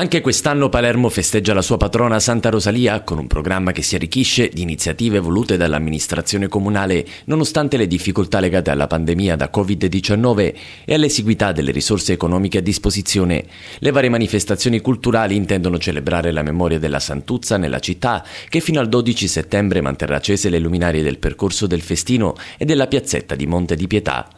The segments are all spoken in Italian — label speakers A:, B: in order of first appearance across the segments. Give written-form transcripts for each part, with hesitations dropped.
A: Anche quest'anno Palermo festeggia la sua patrona Santa Rosalia con un programma che si arricchisce di iniziative volute dall'amministrazione comunale nonostante le difficoltà legate alla pandemia da Covid-19 e all'esiguità delle risorse economiche a disposizione. Le varie manifestazioni culturali intendono celebrare la memoria della Santuzza nella città, che fino al 12 settembre manterrà accese le luminarie del percorso del festino e della piazzetta di Monte di Pietà.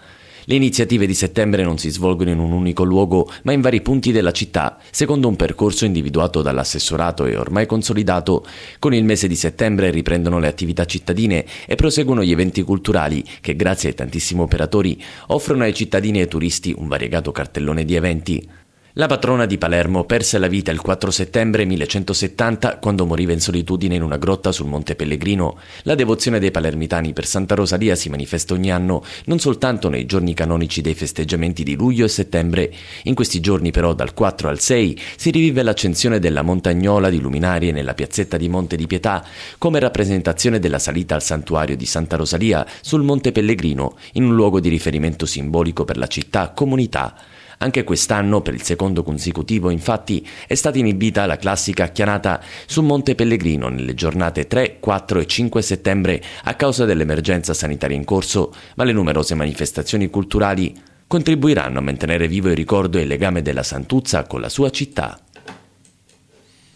A: Le iniziative di settembre non si svolgono in un unico luogo, ma in vari punti della città, secondo un percorso individuato dall'assessorato e ormai consolidato. Con il mese di settembre riprendono le attività cittadine e proseguono gli eventi culturali che, grazie ai tantissimi operatori, offrono ai cittadini e ai turisti un variegato cartellone di eventi. La patrona di Palermo perse la vita il 4 settembre 1170 quando moriva in solitudine in una grotta sul Monte Pellegrino. La devozione dei palermitani per Santa Rosalia si manifesta ogni anno, non soltanto nei giorni canonici dei festeggiamenti di luglio e settembre. In questi giorni però, dal 4 al 6, si rivive l'accensione della montagnola di luminarie nella piazzetta di Monte di Pietà, come rappresentazione della salita al santuario di Santa Rosalia sul Monte Pellegrino, in un luogo di riferimento simbolico per la città-comunità. Anche quest'anno, per il secondo consecutivo, infatti, è stata inibita la classica chianata su Monte Pellegrino nelle giornate 3, 4 e 5 settembre a causa dell'emergenza sanitaria in corso, ma le numerose manifestazioni culturali contribuiranno a mantenere vivo il ricordo e il legame della Santuzza con la sua città.